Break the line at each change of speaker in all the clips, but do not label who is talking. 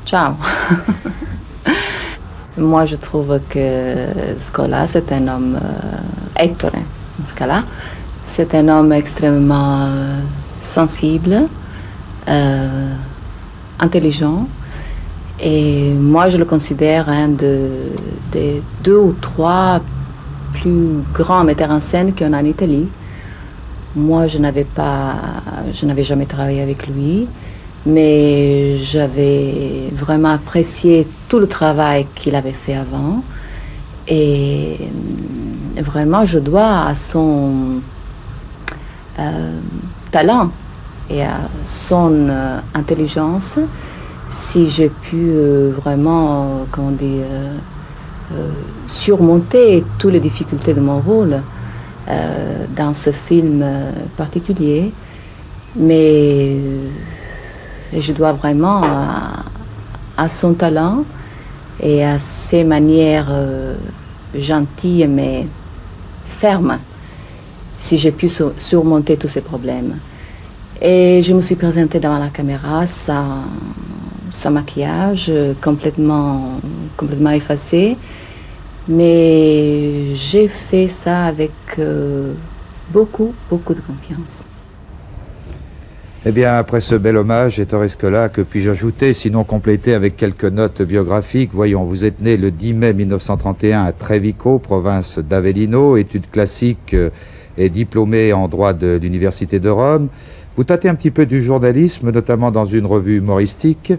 Ciao. Moi, je trouve que Scola, c'est un homme, Ettore Scola, c'est un homme extrêmement sensible, intelligent. Et moi, je le considère un des 2 ou 3 plus grands metteurs en scène qu'on a en Italie. Moi, je n'avais jamais travaillé avec lui, mais j'avais vraiment apprécié tout le travail qu'il avait fait avant. Et vraiment, je dois à son talent et à son intelligence si j'ai pu vraiment, surmonter toutes les difficultés de mon rôle dans ce film particulier. Mais je dois vraiment à son talent et à ses manières gentilles mais fermes si j'ai pu surmonter tous ces problèmes. Et je me suis présentée devant la caméra sans maquillage, complètement effacée. Mais j'ai fait ça avec beaucoup de confiance.
Eh bien, après ce bel hommage, Ettore Scola, que puis-je ajouter, sinon compléter avec quelques notes biographiques? Voyons, vous êtes né le 10 mai 1931 à Trevico, province d'Avellino, études classiques et diplômé en droit de l'Université de Rome. Vous tâtez un petit peu du journalisme, notamment dans une revue humoristique,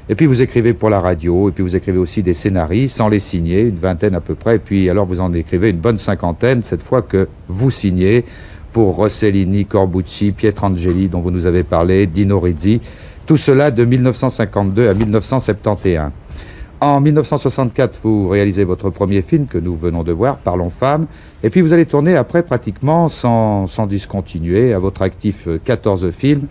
et puis vous écrivez pour la radio, et puis vous écrivez aussi des scénarios, sans les signer, une vingtaine à peu près, et puis alors vous en écrivez une bonne cinquantaine, cette fois que vous signez, pour Rossellini, Corbucci, Pietrangeli, dont vous nous avez parlé, Dino Rizzi, tout cela de 1952 à 1971. En 1964, vous réalisez votre premier film que nous venons de voir, Parlons Femmes, et puis vous allez tourner après pratiquement sans discontinuer, à votre actif 14 films,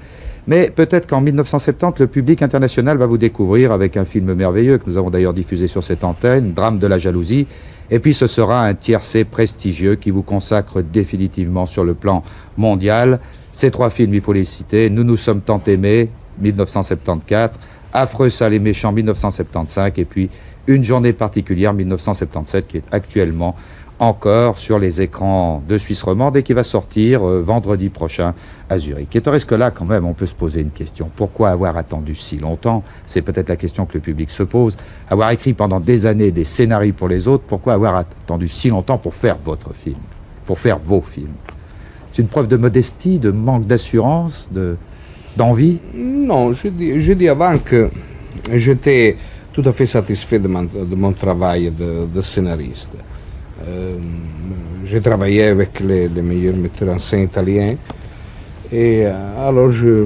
mais peut-être qu'en 1970, le public international va vous découvrir avec un film merveilleux que nous avons d'ailleurs diffusé sur cette antenne, Drame de la jalousie, et puis ce sera un tiercé prestigieux qui vous consacre définitivement sur le plan mondial. Ces 3 films, il faut les citer, Nous nous sommes tant aimés, 1974, Affreux, sale et méchant, 1975, et puis Une journée particulière, 1977, qui est actuellement encore sur les écrans de Suisse romande et qui va sortir vendredi prochain à Zurich. Ettore Scola, quand même, on peut se poser une question. Pourquoi avoir attendu si longtemps? C'est peut-être la question que le public se pose. Avoir écrit pendant des années des scénarios pour les autres, pourquoi avoir attendu si longtemps pour faire votre film, pour faire vos films? C'est une preuve de modestie, de manque d'assurance, d'envie?
Non, je dis avant que j'étais tout à fait satisfait de mon travail de scénariste. J'ai travaillé avec les meilleurs metteurs en scène italiens et alors je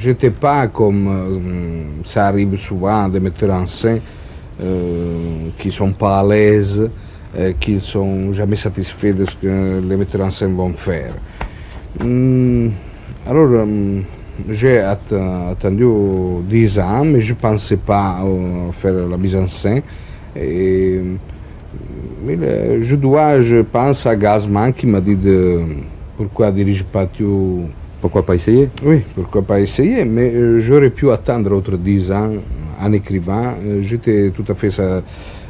n'étais pas comme ça arrive souvent des metteurs en scène qui sont pas à l'aise, qui sont jamais satisfaits de ce que les metteurs en scène vont faire. Alors j'ai attendu 10 ans, mais je pensais pas faire la mise en scène. Et, je pense à Gassman qui m'a dit pourquoi dirige pas tu...
Pourquoi pas essayer?
Oui, pourquoi pas essayer, mais j'aurais pu attendre autres 10 ans en écrivant. J'étais tout à fait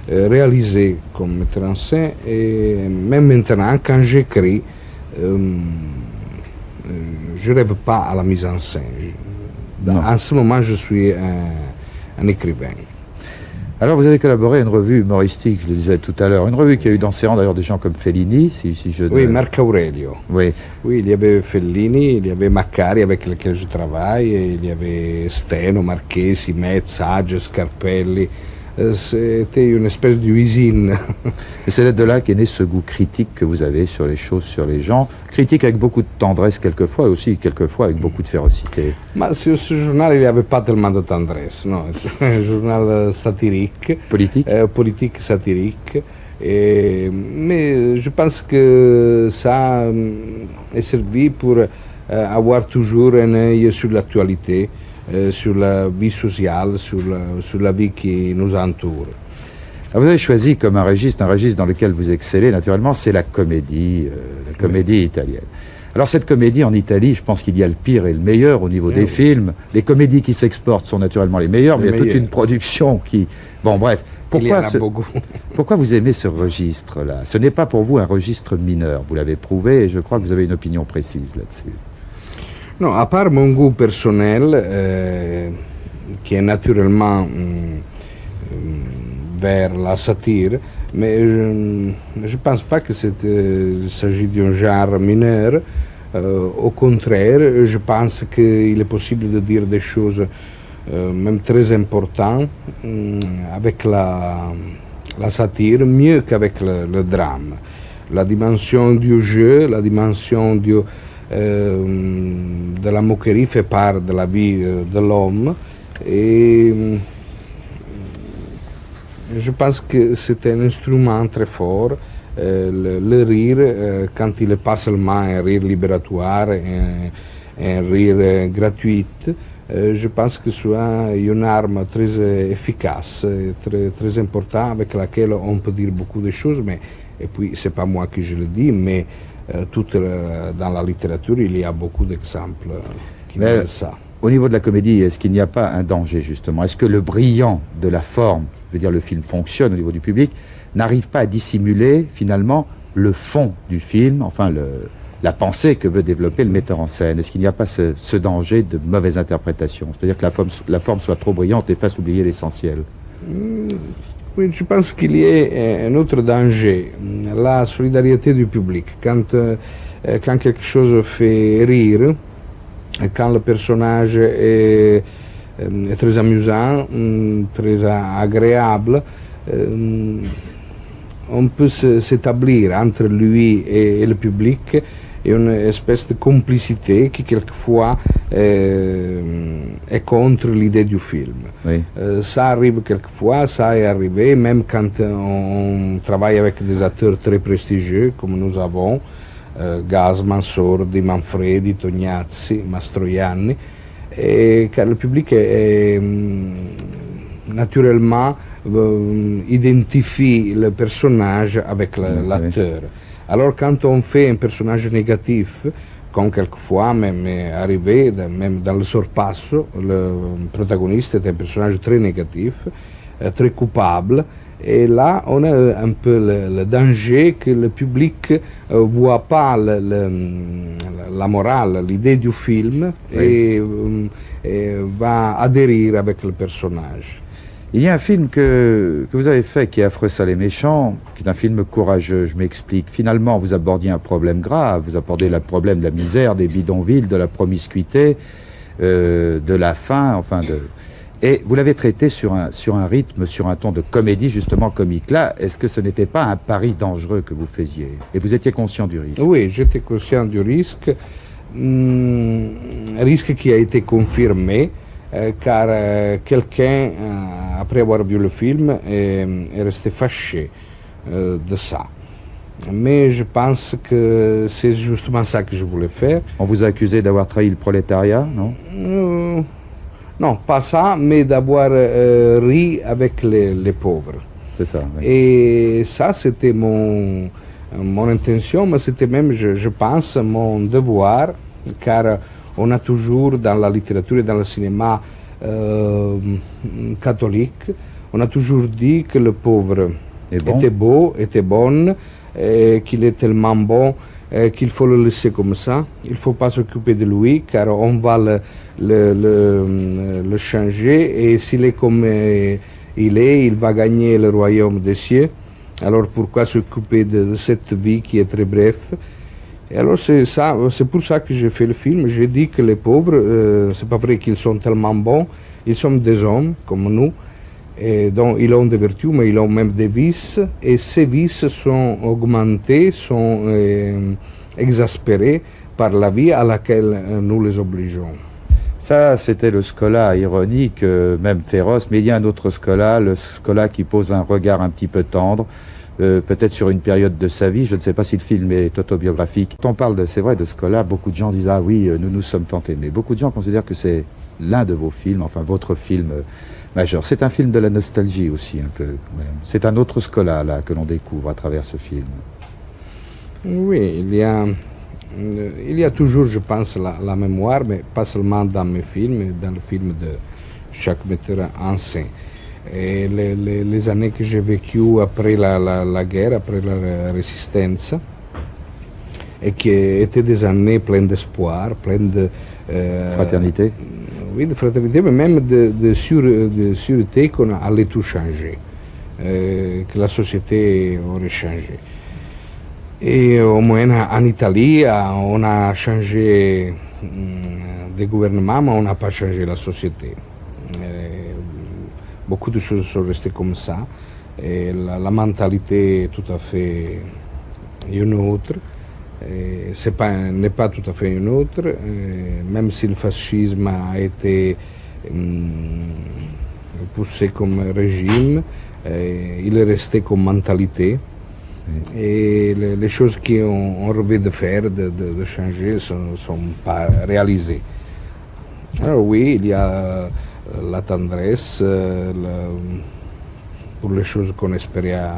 réalisé comme metteur en scène et même maintenant, quand j'écris, je rêve pas à la mise en scène. En ce moment, je suis un écrivain.
Alors vous avez collaboré à une revue humoristique, je le disais tout à l'heure, une revue qui a eu dans ses rangs d'ailleurs des gens comme Fellini, si je...
Oui, Marco Aurelio.
Oui.
Oui, il y avait Fellini, il y avait Maccari avec lequel je travaille, il y avait Steno, Marchesi, Metz, Hage, Scarpelli. C'était une espèce d'usine.
Et c'est de là qu'est né ce goût critique que vous avez sur les choses, sur les gens. Critique avec beaucoup de tendresse quelquefois, et aussi quelquefois avec beaucoup de férocité.
Mais sur ce journal, il n'y avait pas tellement de tendresse. Non, un journal satirique.
Politique
politique satirique. Mais je pense que ça est servi pour avoir toujours un œil sur l'actualité. Sur la vie sociale, sur la vie qui nous entoure.
Alors vous avez choisi comme un registre dans lequel vous excellez naturellement, c'est la comédie italienne. Alors cette comédie en Italie, je pense qu'il y a le pire et le meilleur au niveau des films. Les comédies qui s'exportent sont naturellement les meilleures, mais il y a toute une production qui... Bon bref, pourquoi vous aimez ce registre-là? Ce n'est pas pour vous un registre mineur, vous l'avez prouvé, et je crois que vous avez une opinion précise là-dessus.
Non, à part mon goût personnel, qui est naturellement vers la satire, mais je ne pense pas que il s'agit d'un genre mineur. Au contraire, je pense qu'il est possible de dire des choses même très importantes avec la satire, mieux qu'avec le drame. La dimension du jeu, la dimension de la moquerie fait part de la vie de l'homme. Et je pense que c'est un instrument très fort, le rire, quand il n'est pas seulement un rire libératoire, un rire gratuit. Je pense que c'est une arme très efficace, très importante, avec laquelle on peut dire beaucoup de choses, mais, et puis c'est pas moi qui je le dis, mais dans la littérature, il y a beaucoup d'exemples qui disent ça.
Au niveau de la comédie, est-ce qu'il n'y a pas un danger, justement? Est-ce que le brillant de la forme, je veux dire le film fonctionne au niveau du public, n'arrive pas à dissimuler, finalement, le fond du film, enfin la pensée que veut développer le metteur en scène? Est-ce qu'il n'y a pas ce danger de mauvaise interprétation? C'est-à-dire que la forme soit trop brillante et fasse oublier l'essentiel?
Oui, je pense qu'il y a un autre danger, la solidarité du public. Quand quelque chose fait rire, quand le personnage est très amusant, très agréable, on peut s'établir entre lui et le public une espèce de complicité qui quelquefois est contre l'idée du film.
Oui.
Ça arrive quelquefois, ça est arrivé, même quand on travaille avec des acteurs très prestigieux comme nous avons, Gassman, Sordi, Manfredi, Tognazzi, Mastroianni, et car le public naturellement identifie le personnage avec l'acteur. Alors quand on fait un personnage négatif, comme quelquefois même est arrivé, même dans le Sorpasso, le protagoniste est un personnage très négatif, très coupable. Et là, on a un peu le danger que le public ne voit pas la morale, l'idée du film, et va adhérer avec le personnage.
Il y a un film que vous avez fait qui est Affreux, sale et méchant, qui est un film courageux, je m'explique. Finalement, vous abordiez un problème grave, vous abordez le problème de la misère, des bidonvilles, de la promiscuité, de la faim, enfin Et vous l'avez traité sur un rythme, sur un ton de comédie justement comique. Là, est-ce que ce n'était pas un pari dangereux que vous faisiez? Et vous étiez conscient du risque? Oui,
j'étais conscient du risque. Risque qui a été confirmé, car quelqu'un, après avoir vu le film, est resté fâché de ça. Mais je pense que c'est justement ça que je voulais faire.
On vous a accusé d'avoir trahi le prolétariat, non?
Non, pas ça, mais d'avoir ri avec les pauvres.
C'est ça, oui.
Et ça, c'était mon intention, mais c'était même, je pense, mon devoir, car on a toujours, dans la littérature et dans le cinéma catholique, on a toujours dit que le pauvre était beau, était bon, et qu'il est tellement bon qu'il faut le laisser comme ça. Il ne faut pas s'occuper de lui, car on va le changer, et s'il est comme il va gagner le royaume des cieux. Alors pourquoi s'occuper de cette vie qui est très bref? Et alors c'est pour ça que j'ai fait le film. J'ai dit que les pauvres, c'est pas vrai qu'ils sont tellement bons, ils sont des hommes comme nous, et donc ils ont des vertus, mais ils ont même des vices, et ces vices sont augmentés, sont exaspérés par la vie à laquelle nous les obligeons.
Ça, c'était le Scola ironique, même féroce, mais il y a un autre Scola, le Scola qui pose un regard un petit peu tendre, peut-être sur une période de sa vie. Je ne sais pas si le film est autobiographique. Quand on parle, c'est vrai, de Scola, beaucoup de gens disent « Ah oui, nous nous sommes tant aimés ». Beaucoup de gens considèrent que c'est l'un de vos films, enfin votre film majeur. C'est un film de la nostalgie aussi, un peu, quand même. C'est un autre Scola, là, que l'on découvre à travers ce film.
Oui, il y a Il y a toujours, je pense, la mémoire, mais pas seulement dans mes films, mais dans le film de chaque metteur en scène. Et les années que j'ai vécues après la guerre, après la résistance, et qui étaient des années pleines d'espoir, pleines de...
Fraternité.
Oui, de fraternité, mais même de sûreté qu'on allait tout changer, que la société aurait changé. Et au moins en Italie, on a changé de gouvernement, mais on n'a pas changé la société. Beaucoup de choses sont restées comme ça. Et la mentalité est tout à fait une autre. N'est pas tout à fait une autre, même si le fascisme a été poussé comme régime, il est resté comme mentalité. Et les choses qu'on rêvait de faire, de changer, ne sont pas réalisées. Alors oui, il y a la tendresse pour les choses qu'on espérait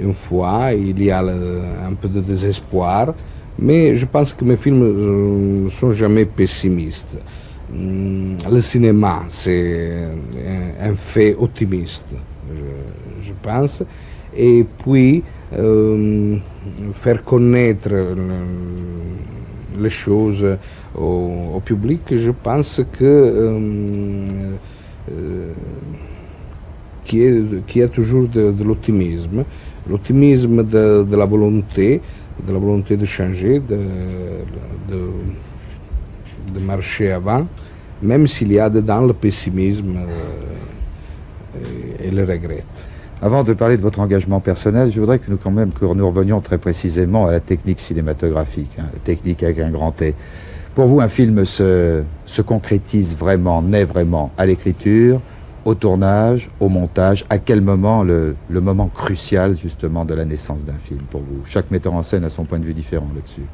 une fois, il y a un peu de désespoir, mais je pense que mes films ne sont jamais pessimistes. Le cinéma, c'est un fait optimiste, je pense. Et puis, faire connaître les choses au public, je pense que qu'il y a toujours de l'optimisme de la volonté de changer, de marcher avant, même s'il y a dedans le pessimisme et le regret.
Avant de parler de votre engagement personnel, je voudrais que nous revenions très précisément à la technique cinématographique, la technique avec un grand T. Pour vous, un film se concrétise vraiment, naît vraiment à l'écriture, au tournage, au montage. À quel moment, le moment crucial justement de la naissance d'un film pour vous? Chaque metteur en scène a son point de vue différent là-dessus.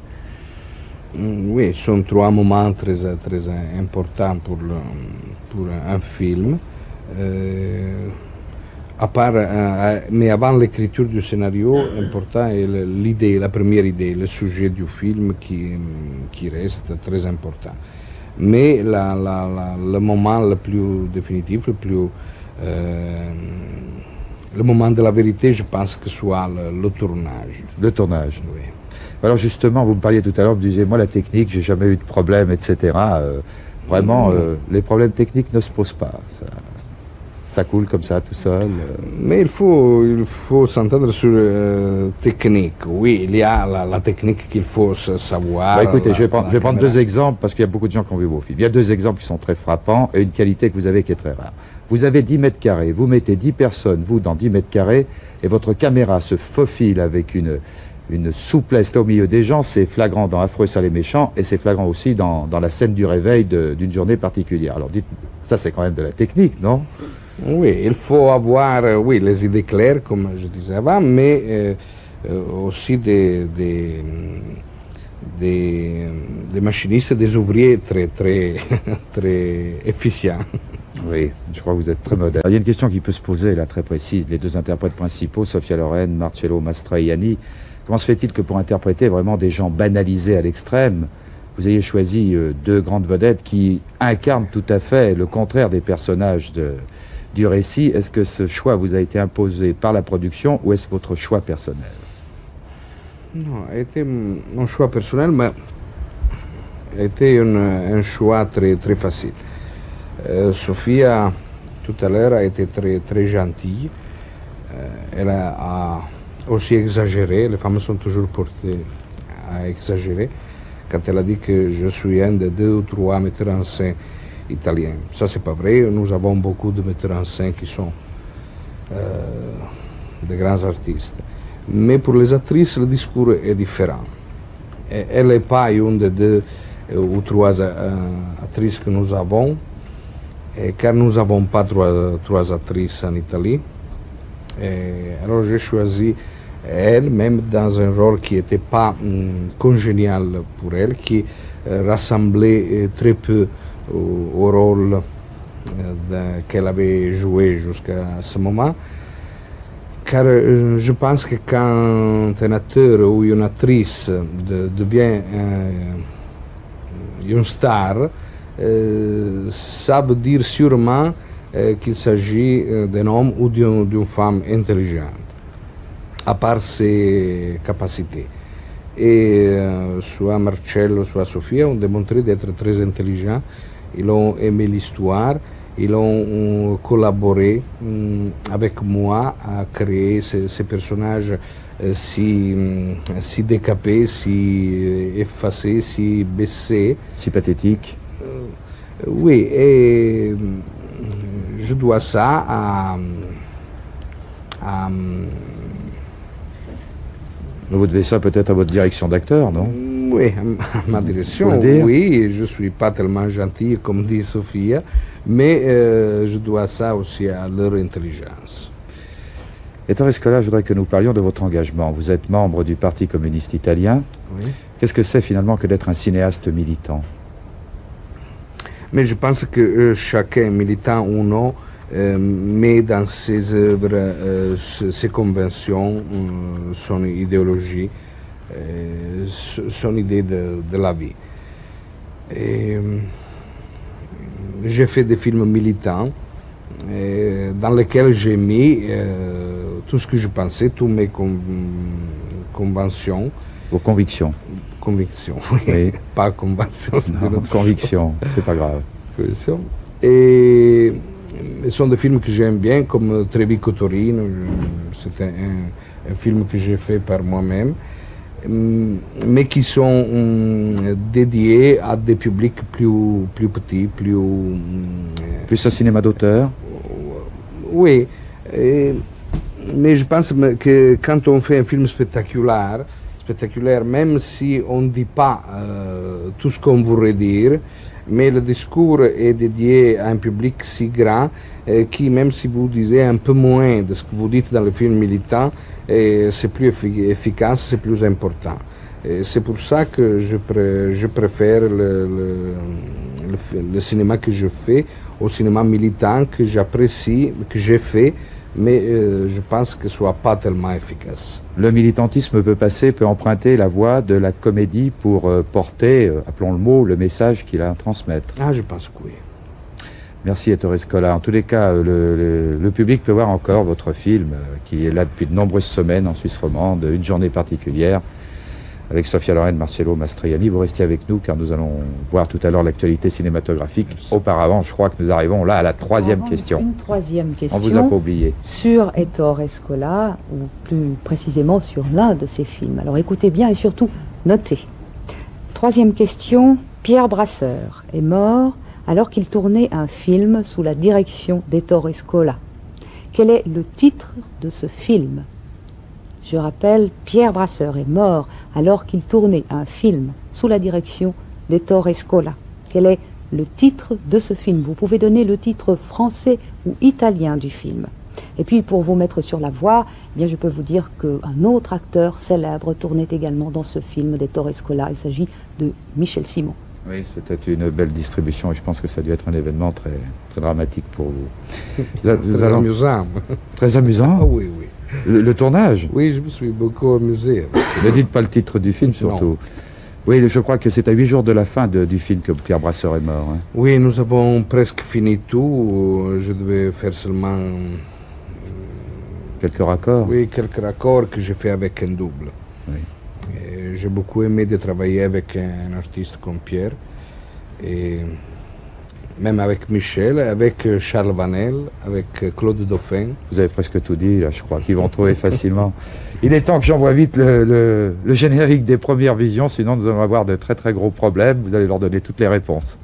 Oui, ce sont trois moments très, très importants pour un film. Mais avant l'écriture du scénario, important est l'idée, la première idée, le sujet du film qui reste très important. Mais le moment le plus définitif, le moment de la vérité, je pense que soit le tournage.
Le tournage.
Oui.
Alors justement, vous me parliez tout à l'heure, vous me disiez, moi la technique, j'ai jamais eu de problème, etc. Vraiment, les problèmes techniques ne se posent pas. Ça coule comme ça, tout seul.
Mais il faut s'entendre sur technique. Oui, il y a la technique qu'il faut savoir.
Écoutez, je vais prendre deux exemples, parce qu'il y a beaucoup de gens qui ont vu vos films. Il y a deux exemples qui sont très frappants, et une qualité que vous avez qui est très rare. Vous avez 10 mètres carrés, vous mettez 10 personnes, vous, dans 10 mètres carrés, et votre caméra se faufile avec une souplesse là au milieu des gens. C'est flagrant dans Affreux, sale et méchant, et c'est flagrant aussi dans la scène du réveil d'une journée particulière. Alors dites, ça c'est quand même de la technique, non?
Oui, il faut avoir les idées claires, comme je disais avant, mais aussi des machinistes, des ouvriers très, très, très efficients.
Oui, je crois que vous êtes très moderne. Il y a une question qui peut se poser, là, très précise. Les deux interprètes principaux, Sophia Loren, Marcello Mastroianni, comment se fait-il que pour interpréter vraiment des gens banalisés à l'extrême, vous ayez choisi deux grandes vedettes qui incarnent tout à fait le contraire des personnages du récit? Est-ce que ce choix vous a été imposé par la production ou est-ce votre choix personnel?
Non, a été mon choix personnel, mais a été un choix très, très facile. Sophia, tout à l'heure, a été très, très gentille. Elle a aussi exagéré. Les femmes sont toujours portées à exagérer. Quand elle a dit que je suis un des 2 ou 3 metteurs en scène italiens. Ça, c'est pas vrai. Nous avons beaucoup de metteurs en scène qui sont de grands artistes. Mais pour les actrices, le discours est différent. Et elle n'est pas une des 2 ou 3 actrices que nous avons, car nous n'avons pas 3 actrices en Italie. Alors j'ai choisi elle, même dans un rôle qui n'était pas congénial pour elle, qui rassemblait très peu au rôle qu'elle avait joué jusqu'à ce moment, car je pense que quand un acteur ou une actrice devient une star, ça veut dire sûrement qu'il s'agit d'un homme ou d'une femme intelligente, à part ses capacités. Et soit Marcello, soit Sofia ont démontré d'être très intelligents, ils ont aimé l'histoire, ils ont collaboré avec moi à créer ces personnages si décapés, si effacés, si baissés.
Si pathétique.
Oui, et je dois ça à
Vous devez ça peut-être à votre direction d'acteur, non?
Oui, à ma direction, oui. Je ne suis pas tellement gentil comme dit Sofia, mais je dois ça aussi à leur intelligence.
Ettore Scola, je voudrais que nous parlions de votre engagement. Vous êtes membre du Parti communiste italien.
Oui.
Qu'est-ce que c'est finalement que d'être un cinéaste militant?
Mais je pense que chacun, militant ou non, met dans ses œuvres ses conventions, son idéologie, son idée de la vie. J'ai fait des films militants dans lesquels j'ai mis tout ce que je pensais, toutes mes conventions.
Vos convictions.
Convictions, oui. Pas conventions, c'est une autre
conviction, c'est pas grave.
Conviction. Et ce sont des films que j'aime bien, comme Trevico Torino. C'est un film que j'ai fait par moi-même, mais qui sont dédiés à des publics plus petits, plus
un cinéma d'auteur.
Oui, mais je pense que quand on fait un film spectaculaire, même si on ne dit pas tout ce qu'on voudrait dire, mais le discours est dédié à un public si grand qui, même si vous disiez un peu moins de ce que vous dites dans le film militant, c'est plus efficace, c'est plus important. C'est pour ça que je préfère le cinéma que je fais au cinéma militant que j'apprécie, que j'ai fait, mais je pense que ce ne soit pas tellement efficace.
Le militantisme peut emprunter la voie de la comédie pour porter, appelons le mot, le message qu'il a à transmettre.
Ah, je pense que oui.
Merci Ettore Scola. En tous les cas, le public peut voir encore votre film qui est là depuis de nombreuses semaines en Suisse romande, Une journée particulière, avec Sofia Loren, Marcello Mastroianni. Vous restez avec nous car nous allons voir tout à l'heure l'actualité cinématographique. Auparavant, je crois que nous arrivons là à la troisième question.
Une troisième question.
On vous a pas oublié.
Sur Ettore Scola, ou plus précisément sur l'un de ses films. Alors écoutez bien et surtout notez. Troisième question. Pierre Brasseur est mort alors qu'il tournait un film sous la direction d'Ettore Scola. Quel est le titre de ce film? Je rappelle, Pierre Brasseur est mort alors qu'il tournait un film sous la direction d'Ettore Scola. Quel est le titre de ce film? Vous pouvez donner le titre français ou italien du film. Et puis, pour vous mettre sur la voie, eh bien, je peux vous dire qu'un autre acteur célèbre tournait également dans ce film d'Ettore Scola. Il s'agit de Michel Simon.
Oui, c'était une belle distribution et je pense que ça a dû être un événement très, très dramatique pour vous.
Très amusant.
Très amusant?
Ah, oui, oui.
Le tournage?
Oui, je me suis beaucoup amusé.
Ne dites pas le titre du film surtout.
Non.
Oui, je crois que c'est à 8 jours de la fin du film que Pierre Brasseur est mort. Hein.
Oui, nous avons presque fini tout. Je devais faire seulement...
Quelques raccords?
Oui, quelques raccords que j'ai fait avec un double.
Oui.
J'ai beaucoup aimé de travailler avec un artiste comme Pierre. Et même avec Michel, avec Charles Vanel, avec Claude Dauphin.
Vous avez presque tout dit, là, je crois qu'ils vont trouver facilement. Il est temps que j'envoie vite le générique des premières visions, sinon nous allons avoir de très très gros problèmes. Vous allez leur donner toutes les réponses.